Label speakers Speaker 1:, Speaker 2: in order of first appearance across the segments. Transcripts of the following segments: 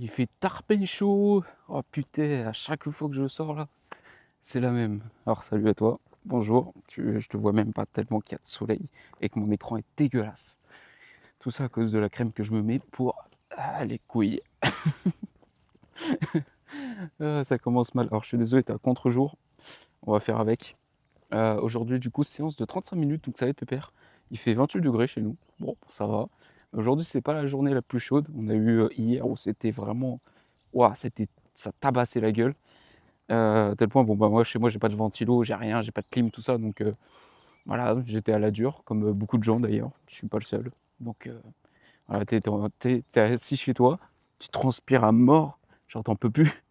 Speaker 1: Il fait tarpin chaud. Oh putain, à chaque fois que je sors là, c'est la même. Alors salut à toi, bonjour. Je te vois même pas tellement qu'il y a de soleil et que mon écran est dégueulasse. Tout ça à cause de la crème que je me mets pour les couilles. Ça commence mal. Alors je suis désolé, t'es à contre-jour. On va faire avec. Aujourd'hui du coup séance de 35 minutes, donc ça va être pépère. Il fait 28 degrés chez nous. Bon, ça va. Aujourd'hui c'est pas la journée la plus chaude. On a eu hier où c'était vraiment. Ouah, ça tabassait la gueule. À tel point, bon, bah, moi, chez moi, j'ai pas de ventilo, j'ai rien, j'ai pas de clim, tout ça, donc voilà, j'étais à la dure, comme beaucoup de gens d'ailleurs, je suis pas le seul. Donc voilà, t'es assis chez toi, tu transpires à mort, genre t'en peux plus.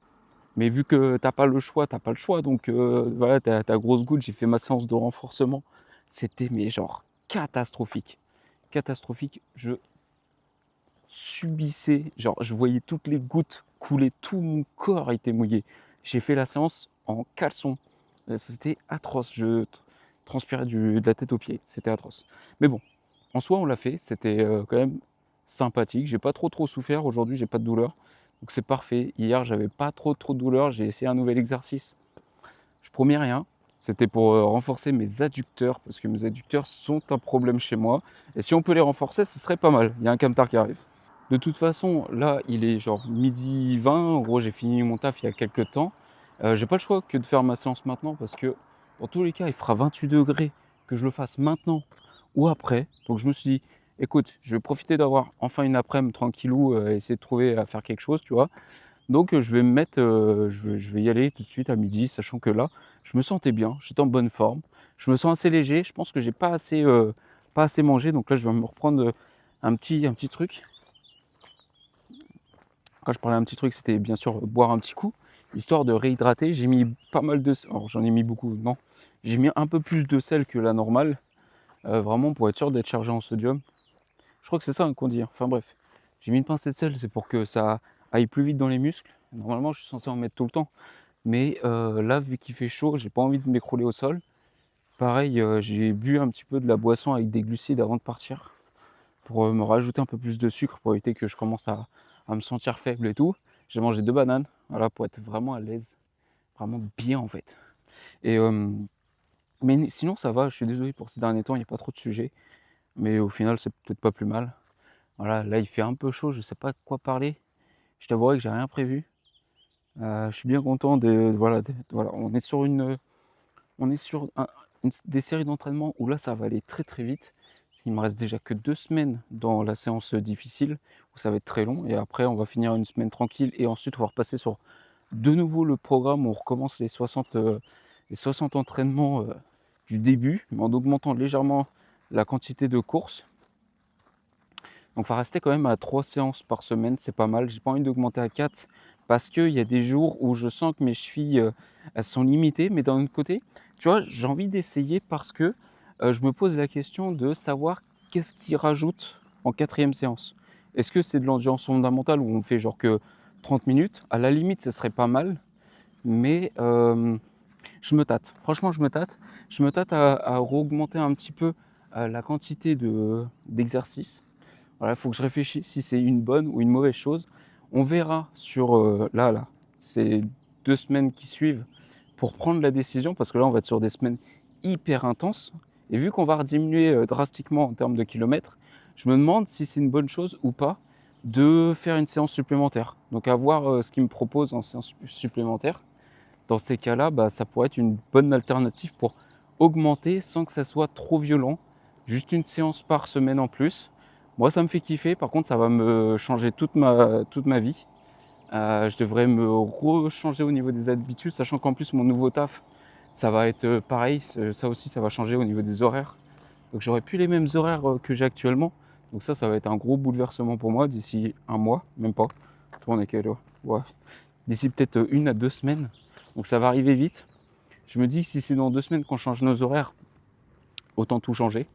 Speaker 1: Mais vu que t'as pas le choix, donc voilà, ta grosse goutte, j'ai fait ma séance de renforcement. C'était mais genre catastrophique. Catastrophique. Je subissais, genre je voyais toutes les gouttes couler, tout mon corps était mouillé. J'ai fait la séance en caleçon. C'était atroce. Transpirais de la tête aux pieds. C'était atroce. Mais bon, en soi, on l'a fait. C'était quand même sympathique. J'ai pas trop souffert. Aujourd'hui, j'ai pas de douleur. Donc c'est parfait. Hier, j'avais pas trop de douleur. J'ai essayé un nouvel exercice. Je promets rien. C'était pour renforcer mes adducteurs parce que mes adducteurs sont un problème chez moi. Et si on peut les renforcer, ce serait pas mal. Il y a un camtar qui arrive. De toute façon, là, il est genre 12h20. En gros, j'ai fini mon taf il y a quelques temps. J'ai pas le choix que de faire ma séance maintenant parce que, dans tous les cas, il fera 28 degrés que je le fasse maintenant ou après. Donc, je me suis dit, écoute, je vais profiter d'avoir enfin une après-midi tranquillou, essayer de trouver à faire quelque chose, tu vois. Donc, je vais me mettre, je vais y aller tout de suite à midi, sachant que là, je me sentais bien, j'étais en bonne forme. Je me sens assez léger. Je pense que j'ai pas assez mangé. Donc là, je vais me reprendre un petit truc. Quand je parlais un petit truc, c'était bien sûr boire un petit coup, histoire de réhydrater. J'ai mis pas mal de sel, alors j'en ai mis beaucoup, non. J'ai mis un peu plus de sel que la normale, vraiment pour être sûr d'être chargé en sodium. Je crois que c'est ça qu'on dit, hein. Enfin bref. J'ai mis une pincée de sel, c'est pour que ça aille plus vite dans les muscles. Normalement, je suis censé en mettre tout le temps. Mais là, vu qu'il fait chaud, j'ai pas envie de m'écrouler au sol. Pareil, j'ai bu un petit peu de la boisson avec des glucides avant de partir, pour me rajouter un peu plus de sucre, pour éviter que je commence à me sentir faible et tout. J'ai mangé 2 bananes, voilà, pour être vraiment à l'aise, vraiment bien en fait. Et mais sinon ça va, je suis désolé pour ces derniers temps, il n'y a pas trop de sujets, mais au final c'est peut-être pas plus mal. Voilà, là il fait un peu chaud, je sais pas de quoi parler. Je t'avouerai que j'ai rien prévu. Je suis bien content voilà, on est sur des séries d'entraînement où là ça va aller très vite. Il me reste déjà que 2 semaines dans la séance difficile, où ça va être très long, et après on va finir une semaine tranquille et ensuite on va repasser sur de nouveau le programme où on recommence les 60 entraînements du début, mais en augmentant légèrement la quantité de courses. Donc il va rester quand même à 3 séances par semaine, c'est pas mal. J'ai pas envie d'augmenter à 4 parce qu'il y a des jours où je sens que mes chevilles elles sont limitées, mais d'un autre côté, tu vois, j'ai envie d'essayer parce que je me pose la question de savoir qu'est-ce qu'ils rajoutent en quatrième séance. Est-ce que c'est de l'endurance fondamentale où on fait genre que 30 minutes? À la limite, ce serait pas mal, mais je me tâte. Franchement, je me tâte. Je me tâte à augmenter un petit peu la quantité d'exercices. Voilà, il faut que je réfléchisse si c'est une bonne ou une mauvaise chose. On verra sur ces 2 semaines qui suivent pour prendre la décision, parce que là, on va être sur des semaines hyper intenses. Et vu qu'on va diminuer drastiquement en termes de kilomètres, je me demande si c'est une bonne chose ou pas de faire une séance supplémentaire. Donc à voir ce qu'ils me proposent en séance supplémentaire. Dans ces cas-là, bah, ça pourrait être une bonne alternative pour augmenter sans que ça soit trop violent. Juste une séance par semaine en plus. Moi, ça me fait kiffer. Par contre, ça va me changer toute ma vie. Je devrais me rechanger au niveau des habitudes, sachant qu'en plus, mon nouveau taf, ça va être pareil. Ça aussi, ça va changer au niveau des horaires. Donc, j'aurai plus les mêmes horaires que j'ai actuellement. Donc ça va être un gros bouleversement pour moi d'ici un mois, même pas. On est quelle heure? Ouais. D'ici peut-être 1 à 2 semaines. Donc ça va arriver vite. Je me dis que si c'est dans 2 semaines qu'on change nos horaires, autant tout changer.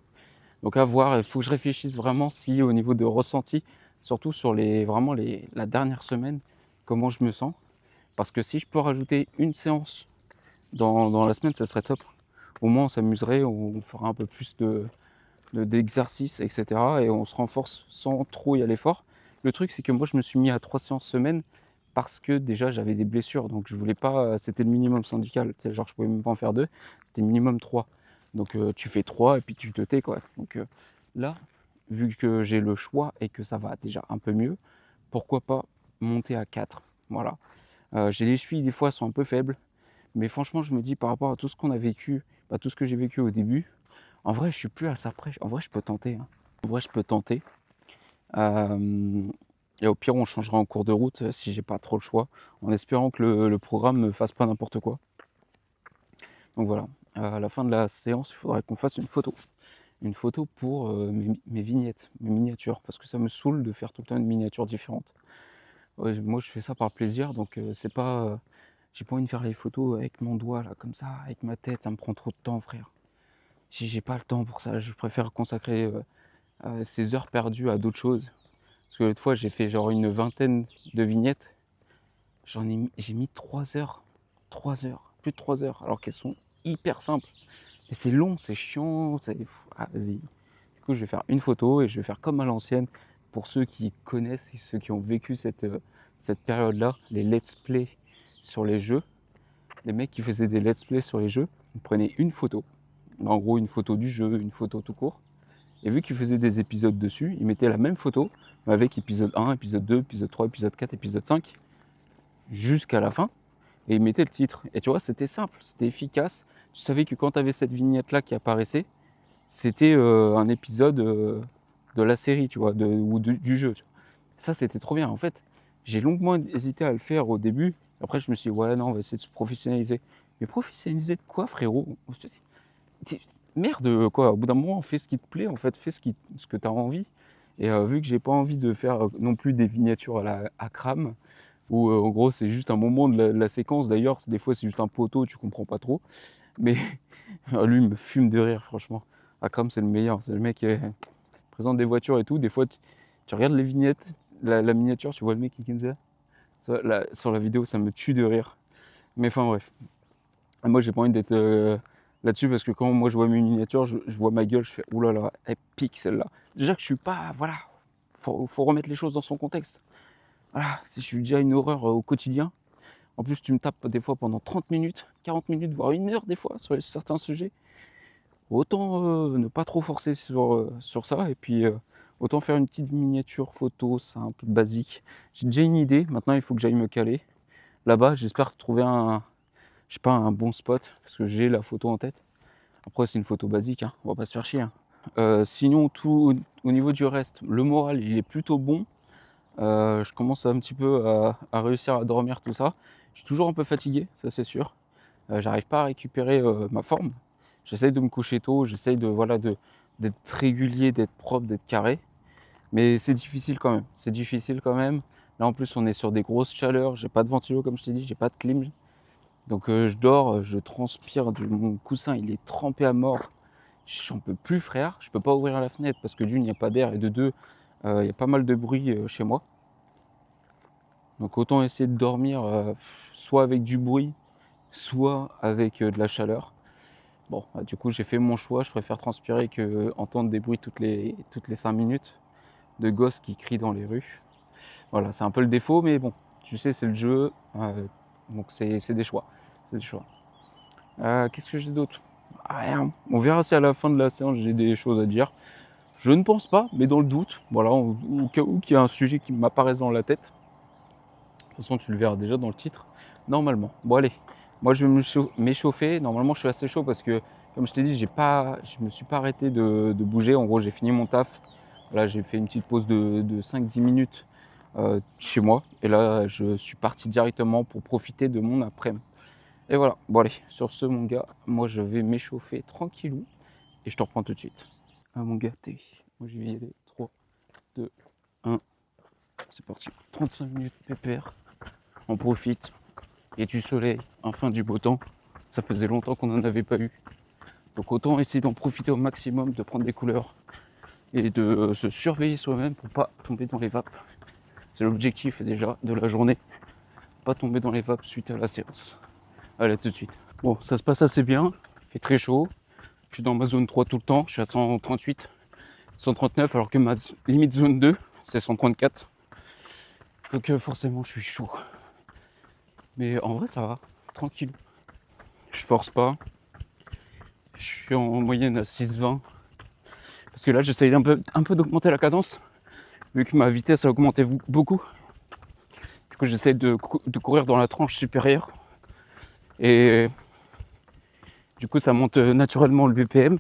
Speaker 1: Donc à voir, il faut que je réfléchisse vraiment si au niveau de ressenti, surtout sur la dernière semaine, comment je me sens. Parce que si je peux rajouter une séance dans la semaine, ça serait top. Au moins on s'amuserait, on fera un peu plus d'exercices, etc. Et on se renforce sans trop y aller fort. Le truc, c'est que moi, je me suis mis à 3 séances semaine parce que déjà, j'avais des blessures. Donc, je voulais pas. C'était le minimum syndical. Tu sais, genre, je pouvais même pas en faire 2. C'était minimum 3. Donc, tu fais 3 et puis tu te tais, quoi. Donc, là, vu que j'ai le choix et que ça va déjà un peu mieux, pourquoi pas monter à 4. Voilà. J'ai les chevilles, des fois, sont un peu faibles. Mais franchement, je me dis, par rapport à tout ce qu'on a vécu, tout ce que j'ai vécu au début, en vrai, je suis plus à ça près. En vrai, je peux tenter, hein. En vrai, je peux tenter. Et au pire, on changera en cours de route si j'ai pas trop le choix, en espérant que le programme ne fasse pas n'importe quoi. Donc voilà, à la fin de la séance, il faudrait qu'on fasse une photo. Une photo pour mes vignettes, mes miniatures, parce que ça me saoule de faire tout le temps une miniature différente. Ouais, moi, je fais ça par plaisir, donc c'est pas, j'ai pas envie de faire les photos avec mon doigt là, comme ça, avec ma tête, ça me prend trop de temps, frère. Si j'ai pas le temps pour ça, je préfère consacrer ces heures perdues à d'autres choses. Parce que l'autre fois, j'ai fait genre une vingtaine de vignettes. J'ai mis 3 heures. 3 heures. Plus de 3 heures. Alors qu'elles sont hyper simples. Mais c'est long, c'est chiant. Ah, vas-y. Du coup, je vais faire une photo et je vais faire comme à l'ancienne. Pour ceux qui connaissent et ceux qui ont vécu cette période-là, les let's play sur les jeux. Les mecs qui faisaient des let's play sur les jeux, ils prenaient une photo. En gros, une photo du jeu, une photo tout court. Et vu qu'ils faisaient des épisodes dessus, ils mettaient la même photo, mais avec épisode 1, épisode 2, épisode 3, épisode 4, épisode 5, jusqu'à la fin, et ils mettaient le titre. Et tu vois, c'était simple, c'était efficace. Tu savais que quand tu avais cette vignette-là qui apparaissait, c'était un épisode de la série, tu vois, du jeu. Tu vois. Ça, c'était trop bien. En fait, j'ai longuement hésité à le faire au début. Après, je me suis dit, ouais, non, on va essayer de se professionnaliser. Mais professionnaliser de quoi, frérot? Merde, quoi, au bout d'un moment, fais ce qui te plaît, en fait, fais ce que tu as envie. Et vu que j'ai pas envie de faire non plus des miniatures à crame, où en gros c'est juste un moment de la séquence, d'ailleurs, des fois c'est juste un poteau, tu comprends pas trop. Mais lui, il me fume de rire, franchement. Akram, c'est le meilleur, c'est le mec qui présente des voitures et tout. Des fois, tu regardes les vignettes, la miniature, tu vois le mec qui est comme ça. Sur la vidéo, ça me tue de rire. Mais enfin, bref. Moi, j'ai pas envie d'être là-dessus parce que quand moi je vois mes miniatures, je vois ma gueule, je fais oulala, elle pique celle-là. Déjà que je suis pas. Voilà, faut remettre les choses dans son contexte. Voilà, si je suis déjà une horreur au quotidien, en plus tu me tapes des fois pendant 30 minutes, 40 minutes, voire 1 heure des fois sur certains sujets, autant ne pas trop forcer sur ça et puis autant faire une petite miniature photo simple, basique. J'ai déjà une idée, maintenant il faut que j'aille me caler. Là-bas, j'espère trouver je sais pas, un bon spot, parce que j'ai la photo en tête. Après, c'est une photo basique, hein, on va pas se faire chier. Hein. Sinon, tout au niveau du reste, le moral, il est plutôt bon. Je commence un petit peu à réussir à dormir, tout ça. Je suis toujours un peu fatigué, ça c'est sûr. J'arrive pas à récupérer ma forme. J'essaye de me coucher tôt, j'essaye d'être régulier, d'être propre, d'être carré. Mais c'est difficile quand même. C'est difficile quand même. Là en plus on est sur des grosses chaleurs, j'ai pas de ventilo comme je t'ai dit, j'ai pas de clim. Donc je dors, je transpire, mon coussin il est trempé à mort. J'en peux plus, frère. Je peux pas ouvrir la fenêtre parce que d'une, il n'y a pas d'air et de deux, il y a pas mal de bruit chez moi. Donc autant essayer de dormir soit avec du bruit, soit avec de la chaleur. Bon, du coup j'ai fait mon choix, je préfère transpirer que entendre des bruits toutes les 5 minutes de gosses qui crient dans les rues. Voilà, c'est un peu le défaut, mais bon, tu sais, c'est le jeu, donc c'est des choix. C'est des choix. Qu'est-ce que j'ai d'autre? Rien. On verra si à la fin de la séance j'ai des choses à dire. Je ne pense pas, mais dans le doute, voilà, au cas où qu'il y a un sujet qui m'apparaisse dans la tête. De toute façon, tu le verras déjà dans le titre, normalement. Bon, allez, moi je vais m'échauffer. Normalement, je suis assez chaud parce que, comme je t'ai dit, je me suis pas arrêté de bouger. En gros, j'ai fini mon taf. Là, j'ai fait une petite pause de 5-10 minutes chez moi. Et là, je suis parti directement pour profiter de mon après-midi. Et voilà, bon allez, sur ce mon gars, moi je vais m'échauffer tranquillou et je te reprends tout de suite. Ah mon gars, moi je vais y aller. 3, 2, 1, c'est parti. 35 minutes pépère, on profite. Il y a du soleil, enfin du beau temps. Ça faisait longtemps qu'on n'en avait pas eu. Donc autant essayer d'en profiter au maximum, de prendre des couleurs et de se surveiller soi-même pour pas tomber dans les vapes. C'est l'objectif déjà de la journée. Pas tomber dans les vapes suite à la séance. Allez, tout de suite. Bon, ça se passe assez bien, il fait très chaud. Je suis dans ma zone 3 tout le temps, je suis à 138, 139, alors que ma limite zone 2, c'est 134. Donc forcément je suis chaud. Mais en vrai ça va, tranquille. Je force pas. Je suis en moyenne à 6,20. Parce que là j'essaye un peu d'augmenter la cadence. Vu que ma vitesse a augmenté beaucoup. Du coup j'essaie de courir dans la tranche supérieure. Et du coup ça monte naturellement le BPM.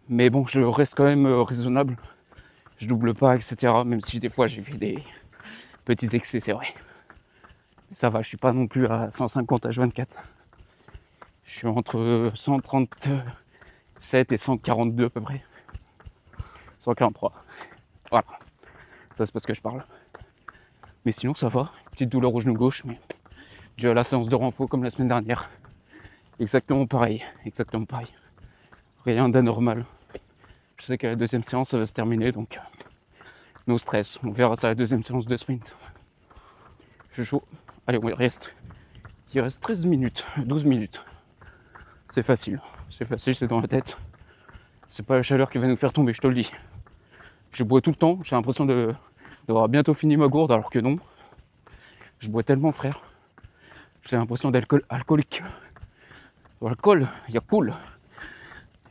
Speaker 1: Mais bon, je reste quand même raisonnable. Je double pas, etc. Même si des fois j'ai fait des petits excès, c'est vrai. Mais ça va, je suis pas non plus à 150 H24. Je suis entre 137 et 142 à peu près. 143. Voilà. Ça c'est parce que je parle. Mais sinon ça va. Petite douleur au genou gauche, mais dû à la séance de renfort comme la semaine dernière. Exactement pareil. Exactement pareil. Rien d'anormal. Je sais qu'à la deuxième séance ça va se terminer, donc no stress. On verra ça à la deuxième séance de sprint. Je suis chaud. Allez, il reste 13 minutes, 12 minutes. C'est facile, c'est dans la tête. C'est pas la chaleur qui va nous faire tomber, je te le dis. Je bois tout le temps, j'ai l'impression d'avoir bientôt fini ma gourde, alors que non. Je bois tellement, frère. J'ai l'impression d'être alcoolique. Dans l'alcool, il y a cool.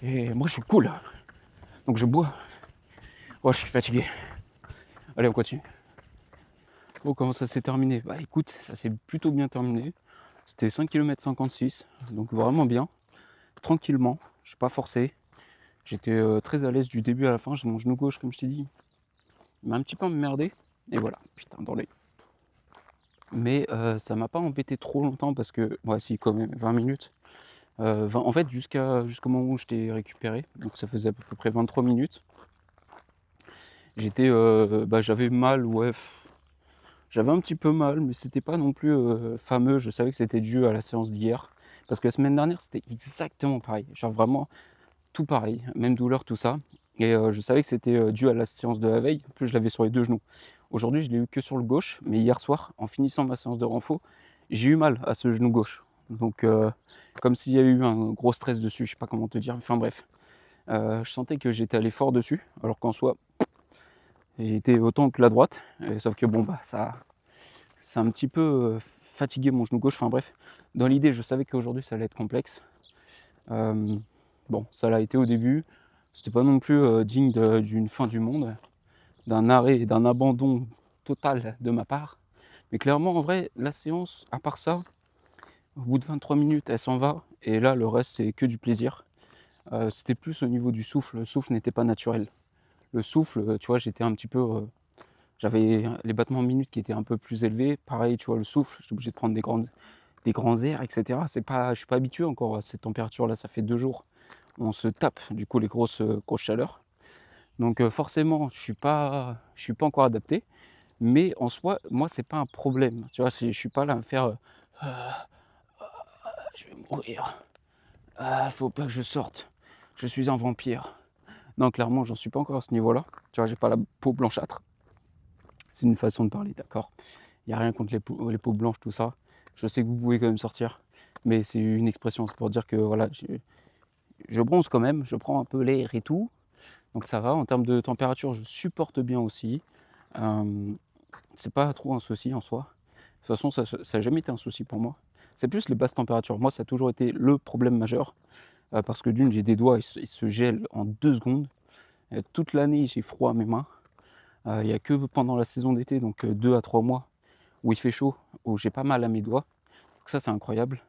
Speaker 1: Et moi, je suis cool. Donc je bois. Oh, je suis fatigué. Allez, on continue. Bon, comment ça s'est terminé? Bah écoute, ça s'est plutôt bien terminé. C'était 5 km 56, donc vraiment bien. Tranquillement, je n'ai pas forcé. J'étais très à l'aise du début à la fin. J'ai mon genou gauche, comme je t'ai dit, il m'a un petit peu emmerdé. Et voilà, putain, dans l'œil. Mais ça m'a pas embêté trop longtemps parce que, ouais, si, quand même, 20 minutes. En fait, jusqu'au moment où je t'ai récupéré, donc ça faisait à peu près 23 minutes. J'avais mal, ouais. J'avais un petit peu mal, mais c'était pas non plus fameux. Je savais que c'était dû à la séance d'hier. Parce que la semaine dernière, c'était exactement pareil. Genre vraiment tout pareil, même douleur, tout ça. Et je savais que c'était dû à la séance de la veille. En plus, je l'avais sur les deux genoux. Aujourd'hui, je l'ai eu que sur le gauche. Mais hier soir, en finissant ma séance de renfo, j'ai eu mal à ce genou gauche. Donc, comme s'il y avait eu un gros stress dessus. Je sais pas comment te dire. Enfin bref. Je sentais que j'étais allé fort dessus. Alors qu'en soi, j'ai été autant que la droite. Sauf que bon, bah ça a un petit peu fatigué mon genou gauche. Enfin bref. Dans l'idée, je savais qu'aujourd'hui, ça allait être complexe. Bon, ça l'a été au début. C'était pas non plus digne d'une fin du monde, d'un arrêt et d'un abandon total de ma part. Mais clairement, en vrai, la séance, à part ça, au bout de 23 minutes, elle s'en va. Et là, le reste, c'est que du plaisir. C'était plus au niveau du souffle. Le souffle n'était pas naturel. Le souffle, tu vois, j'étais un petit peu... j'avais les battements minutes qui étaient un peu plus élevés. Pareil, tu vois, le souffle, j'étais obligé de prendre des grands airs, etc. Je suis pas habitué encore à cette température-là. Ça fait 2 jours. On se tape du coup les grosses chaleurs. Donc forcément, je suis pas encore adapté. Mais en soi, moi, c'est pas un problème. Tu vois, je suis pas là à me faire ah, je vais mourir. Ah, faut pas que je sorte. Je suis un vampire. Non, clairement, j'en suis pas encore à ce niveau-là. Tu vois, j'ai pas la peau blanchâtre. C'est une façon de parler, d'accord. Il n'y a rien contre les peaux blanches, tout ça. Je sais que vous pouvez quand même sortir. Mais c'est une expression, c'est pour dire que voilà, je bronze quand même, je prends un peu l'air et tout. Donc ça va, en termes de température, je supporte bien aussi. C'est pas trop un souci en soi. De toute façon, ça n'a jamais été un souci pour moi. C'est plus les basses températures. Moi, ça a toujours été le problème majeur. Parce que d'une, j'ai des doigts, ils se gèlent en 2 secondes. Toute l'année, j'ai froid à mes mains. Il n'y a que pendant la saison d'été, donc 2 à 3 mois, où il fait chaud, où j'ai pas mal à mes doigts. Donc ça, c'est incroyable.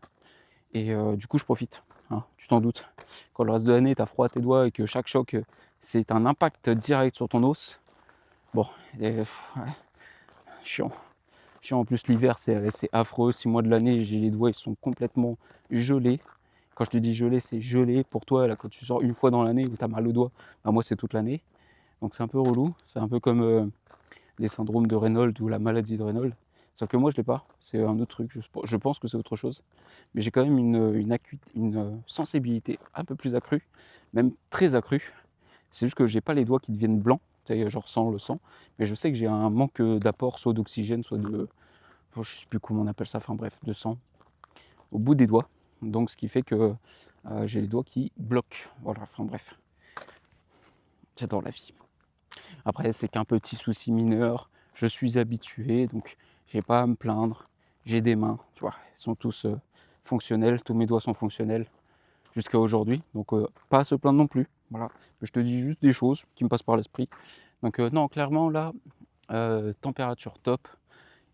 Speaker 1: Et du coup, je profite. Hein, tu t'en doutes. Quand le reste de l'année, tu as froid à tes doigts et que chaque choc, c'est un impact direct sur ton os. Bon, ouais, chiant. Chiant. En plus, l'hiver, c'est affreux. 6 mois de l'année, j'ai les doigts, ils sont complètement gelés. Quand je te dis gelé, c'est gelé. Pour toi, là, quand tu sors une fois dans l'année où tu as mal au doigt, bah, moi, c'est toute l'année. Donc c'est un peu relou. C'est un peu comme les syndromes de Raynaud ou la maladie de Raynaud. Sauf que moi, je ne l'ai pas. C'est un autre truc. Je pense que c'est autre chose. Mais j'ai quand même une sensibilité un peu plus accrue, même très accrue. C'est juste que j'ai pas les doigts qui deviennent blancs, genre sans le sang. Mais je sais que j'ai un manque d'apport, soit d'oxygène, soit de... Je sais plus comment on appelle ça, enfin bref, de sang, au bout des doigts. Donc ce qui fait que j'ai les doigts qui bloquent. Voilà, enfin bref. J'adore la vie. Après, c'est qu'un petit souci mineur. Je suis habitué, donc j'ai pas à me plaindre. J'ai des mains, tu vois, ils sont tous fonctionnels, tous mes doigts sont fonctionnels jusqu'à aujourd'hui, donc pas à se plaindre non plus. Voilà, je te dis juste des choses qui me passent par l'esprit. Donc non, clairement là, température top,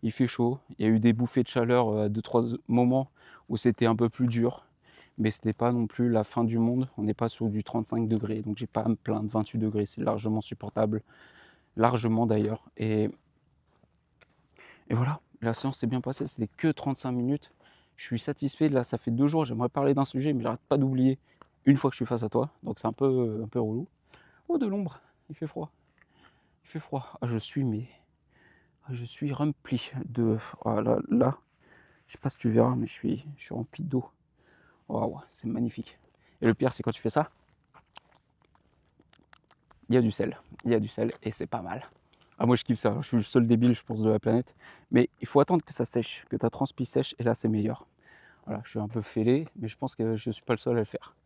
Speaker 1: il fait chaud. Il y a eu des bouffées de chaleur à 2-3 moments où c'était un peu plus dur, mais c'était pas non plus la fin du monde. On n'est pas sur du 35 degrés, donc j'ai pas à me plaindre. 28 degrés, c'est largement supportable, largement d'ailleurs. Et voilà, la séance s'est bien passée, c'était que 35 minutes. Je suis satisfait, là ça fait 2 jours, j'aimerais parler d'un sujet, mais j'arrête pas d'oublier une fois que je suis face à toi, donc c'est un peu relou. Oh, de l'ombre, il fait froid, il fait froid. Je suis rempli de... Ah, là, je sais pas si tu verras, mais je suis rempli d'eau. Waouh, c'est magnifique. Et le pire, c'est quand tu fais ça, il y a du sel, et c'est pas mal. Ah, moi je kiffe ça, je suis le seul débile, je pense, de la planète. Mais il faut attendre que ça sèche, que ta transpi sèche, et là c'est meilleur. Voilà, je suis un peu fêlé, mais je pense que je suis pas le seul à le faire.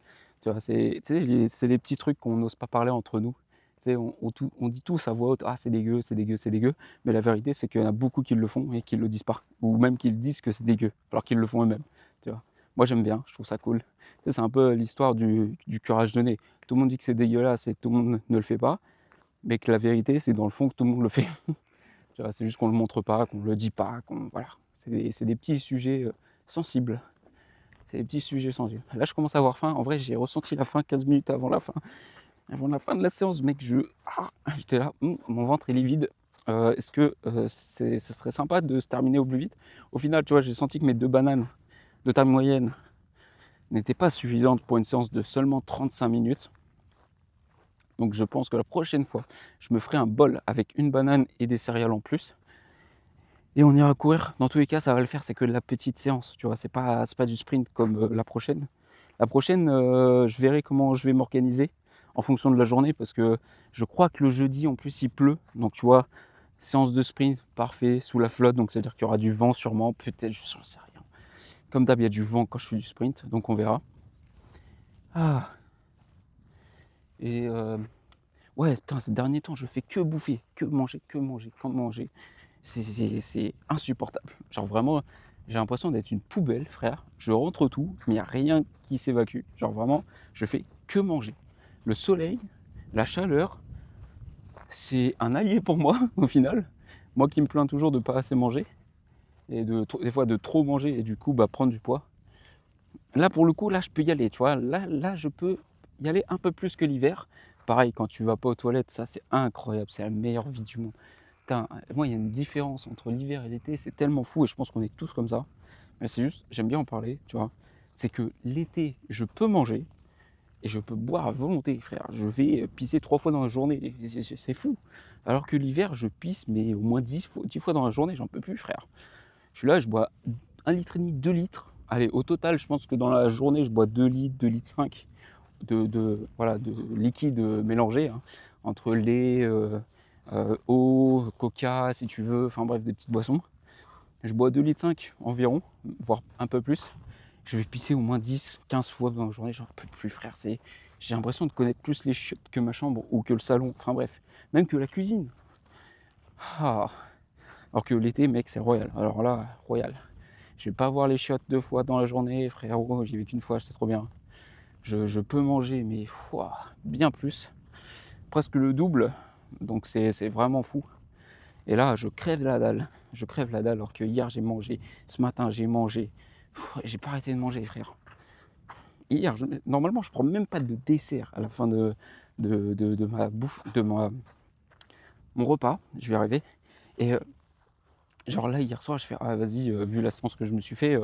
Speaker 1: Tu vois, c'est les petits trucs qu'on n'ose pas parler entre nous. Tu sais, on dit tous à voix haute, ah c'est dégueu, c'est dégueu, c'est dégueu. Mais la vérité, c'est qu'il y en a beaucoup qui le font et qui le disent pas. Ou même qui le disent que c'est dégueu, alors qu'ils le font eux-mêmes. Tu vois. Moi j'aime bien, je trouve ça cool. Tu sais, c'est un peu l'histoire du curage de nez. Tout le monde dit que c'est dégueulasse et tout le monde ne le fait pas. Mais que la vérité, c'est dans le fond que tout le monde le fait. Tu vois, c'est juste qu'on le montre pas, qu'on le dit pas, voilà. C'est des petits sujets sensibles. C'est des petits sujets sensibles. Là, je commence à avoir faim. En vrai, j'ai ressenti la faim 15 minutes avant la fin. Avant la fin de la séance, mec, j'étais là, mon ventre il est vide. Est-ce que ce serait sympa de se terminer au plus vite? Au final, tu vois, j'ai senti que mes 2 bananes de taille moyenne n'étaient pas suffisantes pour une séance de seulement 35 minutes. Donc je pense que la prochaine fois, je me ferai un bol avec une banane et des céréales en plus. Et on ira courir. Dans tous les cas, ça va le faire. C'est que la petite séance. Tu vois, c'est pas du sprint comme la prochaine. La prochaine, je verrai comment je vais m'organiser en fonction de la journée. Parce que je crois que le jeudi, en plus, il pleut. Donc tu vois, séance de sprint, parfait, sous la flotte. Donc c'est-à-dire qu'il y aura du vent sûrement. Peut-être, je ne sais rien. Comme d'hab, il y a du vent quand je fais du sprint. Donc on verra. Ah. Et ouais, putain, ces derniers temps, je fais que bouffer, que manger, que manger, que manger. C'est insupportable. Genre vraiment, j'ai l'impression d'être une poubelle, frère. Je rentre tout, mais il n'y a rien qui s'évacue. Genre vraiment, je fais que manger. Le soleil, la chaleur, c'est un allié pour moi, au final. Moi qui me plains toujours de pas assez manger, et des fois de trop manger, et du coup, prendre du poids. Là, pour le coup, là, je peux y aller, tu vois. Là, je peux y aller un peu plus que l'hiver. Pareil, quand tu vas pas aux toilettes, ça, c'est incroyable. C'est la meilleure vie du monde. Putain, moi, il y a une différence entre l'hiver et l'été, c'est tellement fou, et je pense qu'on est tous comme ça. Mais c'est juste, j'aime bien en parler, tu vois. C'est que l'été, je peux manger, et je peux boire à volonté, frère. Je vais pisser 3 fois dans la journée, c'est fou. Alors que l'hiver, je pisse, mais au moins 10 fois dans la journée, j'en peux plus, frère. Je suis là, je bois 1,5 litre, 2 litres. Allez, au total, je pense que dans la journée, je bois 2 litres, 2 litres 5 voilà, de liquide mélangé, hein, entre lait, eau, coca, si tu veux, enfin bref, des petites boissons. Je bois 2 litres 5 environ, voire un peu plus. Je vais pisser au moins 10, 15 fois dans la journée, j'en peux plus, frère. J'ai l'impression de connaître plus les chiottes que ma chambre ou que le salon, enfin bref, même que la cuisine. Ah. Alors que l'été, mec, c'est royal. Alors là, royal. Je vais pas voir les chiottes 2 fois dans la journée, frérot, j'y vais qu'une fois, c'est trop bien. Je peux manger, mais bien plus, presque le double, donc c'est vraiment fou. Et là, je crève la dalle, alors que hier j'ai mangé, ce matin j'ai mangé, j'ai pas arrêté de manger, frère. Hier, normalement, je prends même pas de dessert à la fin de ma bouffe, mon repas, je vais arriver. Et genre là, hier soir, je fais, ah vas-y, vu la séance que je me suis fait,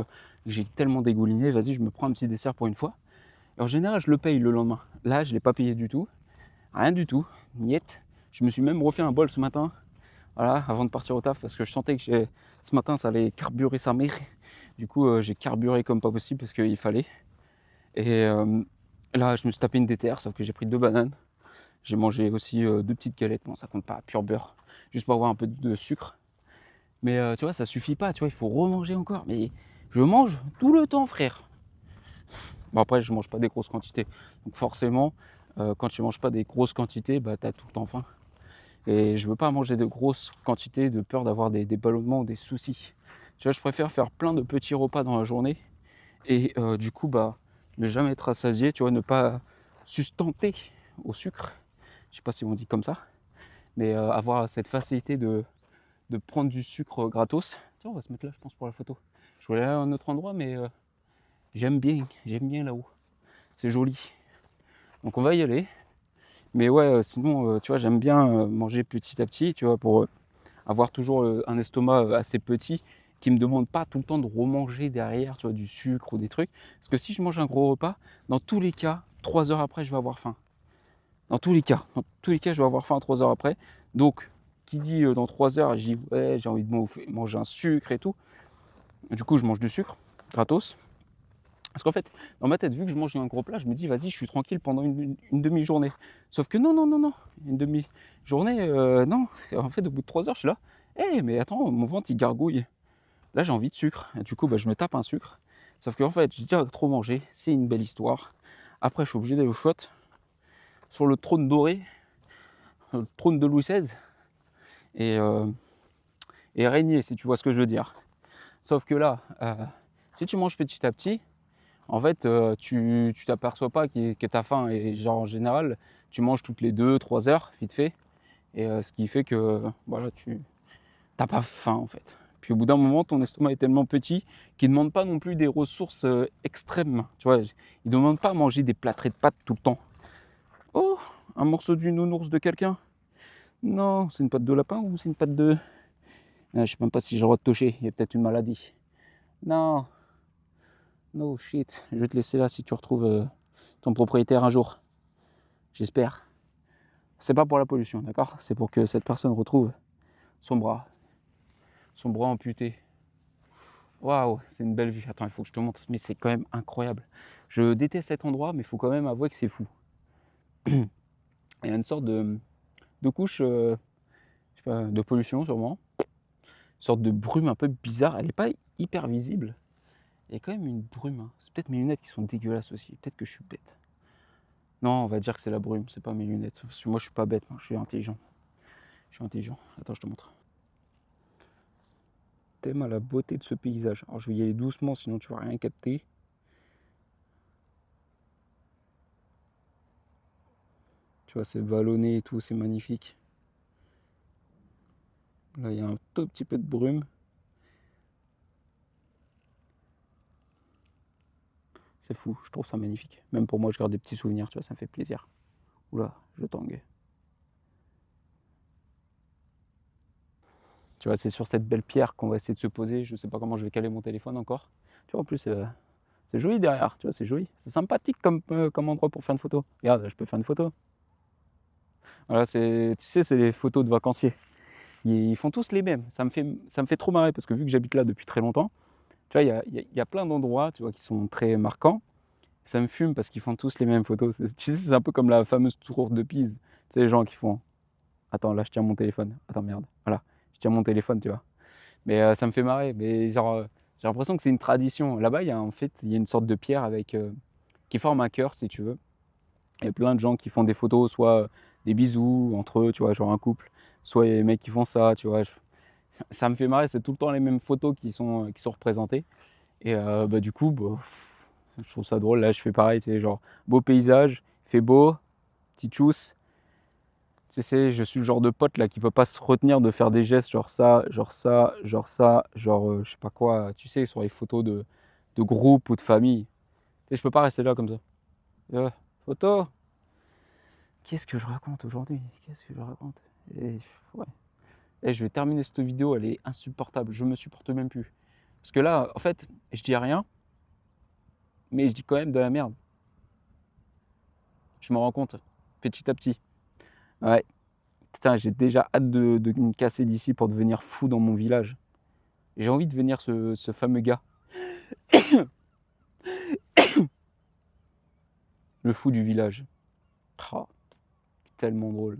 Speaker 1: j'ai tellement dégouliné, vas-y, je me prends un petit dessert pour une fois. Et en général, je le paye le lendemain. Là, je ne l'ai pas payé du tout. Rien du tout. Niet. Je me suis même refait un bol ce matin. Voilà, avant de partir au taf, parce que je sentais que ce matin, ça allait carburer sa mère. Du coup, j'ai carburé comme pas possible parce qu'il fallait. Et là, je me suis tapé une déterre, sauf que j'ai pris 2 bananes. J'ai mangé aussi 2 petites galettes. Bon, ça compte pas, pur beurre. Juste pour avoir un peu de sucre. Mais tu vois, ça suffit pas. Tu vois, il faut remanger encore. Mais je mange tout le temps, frère. Bon, après, je mange pas des grosses quantités. Donc forcément, quand tu manges pas des grosses quantités, tu as tout le temps faim. Et je veux pas manger de grosses quantités de peur d'avoir des ballonnements ou des soucis. Tu vois, je préfère faire plein de petits repas dans la journée et du coup, bah, ne jamais être rassasié, tu vois, ne pas sustenter au sucre. Je sais pas si on dit comme ça, mais avoir cette facilité de prendre du sucre gratos. Tiens, on va se mettre là, je pense, pour la photo. Je voulais aller à un autre endroit, mais j'aime bien là-haut. C'est joli. Donc on va y aller. Mais ouais, sinon, tu vois, j'aime bien manger petit à petit, tu vois, pour avoir toujours un estomac assez petit qui me demande pas tout le temps de remanger derrière, tu vois, du sucre ou des trucs. Parce que si je mange un gros repas, dans tous les cas, 3 heures après, je vais avoir faim. Dans tous les cas, je vais avoir faim 3 heures après. Donc, qui dit dans 3 heures, je dis ouais, j'ai envie de manger un sucre et tout. Du coup, je mange du sucre, gratos. Parce qu'en fait, dans ma tête, vu que je mange un gros plat, je me dis, vas-y, je suis tranquille pendant une demi-journée. Sauf que non, non, non, non. Une demi-journée, non. En fait, au bout de 3 heures, je suis là. Eh, mais attends, mon ventre, il gargouille. Là, j'ai envie de sucre. Et du coup, bah, je me tape un sucre. Sauf qu'en fait, j'ai déjà trop mangé. C'est une belle histoire. Après, je suis obligé d'aller au shot. Sur le trône doré, le trône de Louis XVI. Et, euh, et régner, si tu vois ce que je veux dire. Sauf que là, si tu manges petit à petit, en fait, tu t'aperçois pas que tu as faim et genre en général, tu manges toutes les 2-3 heures, vite fait et ce qui fait que, voilà, tu as pas faim, en fait. Puis au bout d'un moment, ton estomac est tellement petit qu'il ne demande pas non plus des ressources, extrêmes, tu vois? Il demande pas à manger des plâtrés de pâtes tout le temps. Oh! Un morceau du nounours de quelqu'un? Non, c'est une patte de lapin ou c'est une patte de je sais même pas si j'ai le droit de toucher, il y a peut-être une maladie. Non, no shit, je vais te laisser là si tu retrouves, ton propriétaire un jour. J'espère. C'est pas pour la pollution, d'accord? C'est pour que cette personne retrouve son bras amputé. Waouh, c'est une belle vue. Attends, il faut que je te montre, mais c'est quand même incroyable. Je déteste cet endroit, mais il faut quand même avouer que c'est fou. Il y a une sorte de couche, je sais pas, de pollution sûrement. Une sorte de brume un peu bizarre. Elle n'est pas hyper visible. Il y a quand même une brume, hein. C'est peut-être mes lunettes qui sont dégueulasses aussi. Peut-être que je suis bête. Non, on va dire que c'est la brume, c'est pas mes lunettes. Parce que moi, je suis pas bête, moi, je suis intelligent. Je suis intelligent. Attends, je te montre. Tellement à la beauté de ce paysage. Alors je vais y aller doucement, sinon tu vas rien capter. Tu vois, c'est vallonné et tout, c'est magnifique. Là, il y a un tout petit peu de brume. C'est fou, je trouve ça magnifique. Même pour moi, je garde des petits souvenirs, tu vois, ça me fait plaisir. Oula, je tangue. Tu vois, c'est sur cette belle pierre qu'on va essayer de se poser. Je sais pas comment je vais caler mon téléphone encore. Tu vois, en plus, c'est joli derrière, tu vois, c'est joli. C'est sympathique comme endroit pour faire une photo. Regarde, je peux faire une photo. Voilà, tu sais, c'est les photos de vacanciers. Ils font tous les mêmes. Ça me fait trop marrer parce que vu que j'habite là depuis très longtemps, tu vois, il y a plein d'endroits, tu vois, qui sont très marquants. Ça me fume parce qu'ils font tous les mêmes photos. Tu sais, c'est un peu comme la fameuse tour de Pise. Tu sais, les gens qui font. Attends, là, je tiens mon téléphone. Attends, merde. Voilà, je tiens mon téléphone, tu vois. Mais ça me fait marrer. Mais genre, j'ai l'impression que c'est une tradition. Là-bas, il y a une sorte de pierre qui forme un cœur, si tu veux. Il y a plein de gens qui font des photos, soit des bisous entre eux, tu vois, genre un couple, soit il y a des mecs qui font ça, tu vois. Ça me fait marrer, c'est tout le temps les mêmes photos qui sont représentées. Et bah, du coup, bah, je trouve ça drôle. Là, je fais pareil, tu sais, genre beau paysage, il fait beau, petite chousse. Tu sais, je suis le genre de pote là qui peut pas se retenir de faire des gestes genre ça, genre ça, genre ça, genre je sais pas quoi, tu sais, sur les photos de groupe ou de famille. Tu sais, je peux pas rester là comme ça. Photo. Qu'est-ce que je raconte aujourd'hui? Qu'est-ce que je raconte? Et, ouais. Et je vais terminer cette vidéo, elle est insupportable. Je me supporte même plus. Parce que là, en fait, je dis rien, mais je dis quand même de la merde. Je me rends compte, petit à petit. Ouais, putain, j'ai déjà hâte de me casser d'ici pour devenir fou dans mon village. J'ai envie de devenir ce fameux gars, le fou du village. Oh, tellement drôle.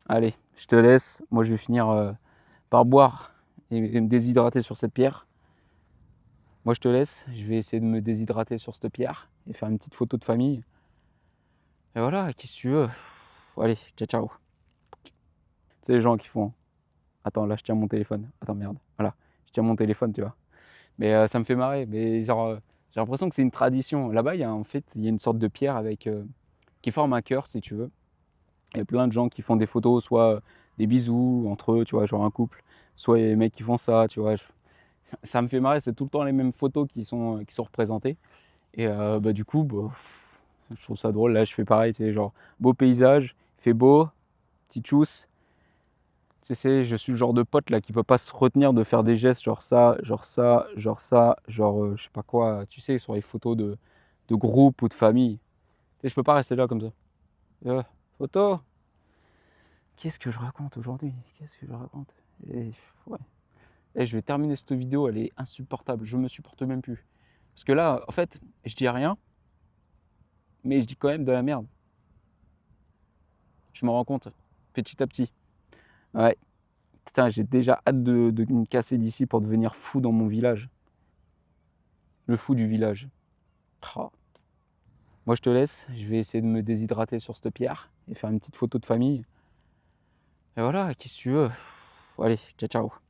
Speaker 1: Allez, je te laisse. Moi, je vais finir par boire et me déshydrater sur cette pierre. Moi, je te laisse. Je vais essayer de me déshydrater sur cette pierre et faire une petite photo de famille. Et voilà, qu'est-ce que tu veux? Allez, ciao, ciao. sais, les gens qui font attends, là, je tiens mon téléphone. Attends, merde. Voilà, je tiens mon téléphone, tu vois. Mais ça me fait marrer. Mais genre, j'ai l'impression que c'est une tradition. Là-bas, il y a en fait, il y a une sorte de pierre avec qui forme un cœur, si tu veux. Il y a plein de gens qui font des photos, soit des bisous entre eux, tu vois, genre un couple, soit il y a des mecs qui font ça, tu vois. Ça me fait marrer, c'est tout le temps les mêmes photos qui sont représentées. Et bah, du coup, bah, je trouve ça drôle. Là, je fais pareil, tu sais, genre beau paysage, il fait beau, petite chousse. Tu sais, je suis le genre de pote là qui peut pas se retenir de faire des gestes genre ça, genre ça, genre ça, genre je sais pas quoi, tu sais, sur les photos de groupe ou de famille. Tu sais, je peux pas rester là comme ça. Photo. Qu'est-ce que je raconte aujourd'hui? Qu'est-ce que je raconte? Et, ouais. Et je vais terminer cette vidéo, elle est insupportable, je me supporte même plus. Parce que là, en fait, je dis rien, mais je dis quand même de la merde. Je me rends compte, petit à petit. Ouais, putain, j'ai déjà hâte de me casser d'ici pour devenir fou dans mon village. Le fou du village. Oh. Moi, je te laisse, je vais essayer de me déshydrater sur cette pierre et faire une petite photo de famille. Et voilà, qu'est-ce que tu veux? Allez, ciao, ciao.